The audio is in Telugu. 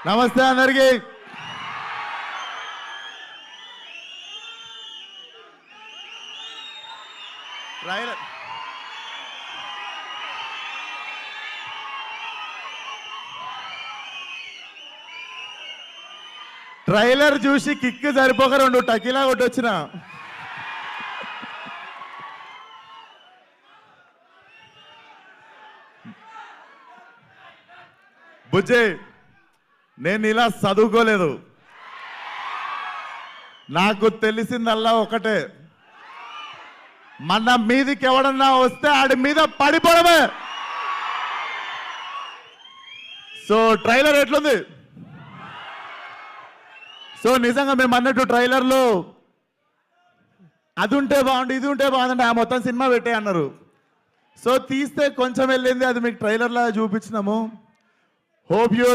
నమస్తే అందరికి. ట్రైలర్ చూసి కిక్ సరిపోక 2 టకీలా కొట్టొచ్చిన. బుజ్జి, నేను ఇలా చదువుకోలేదు. నాకు తెలిసిందల్లా ఒకటే, మన మీదికి ఎవడన్నా వస్తే ఆడి మీద పడిపోవడమే. సో ట్రైలర్ ఎట్లుంది? సో నిజంగా మేము అన్నట్టు ట్రైలర్లో అది ఉంటే బాగుండు, ఇది ఉంటే బాగుందంటే ఆ మొత్తం సినిమా పెట్టే అన్నారు. సో తీస్తే కొంచెం వెళ్ళింది, అది మీకు ట్రైలర్లా చూపించినాము. Hope you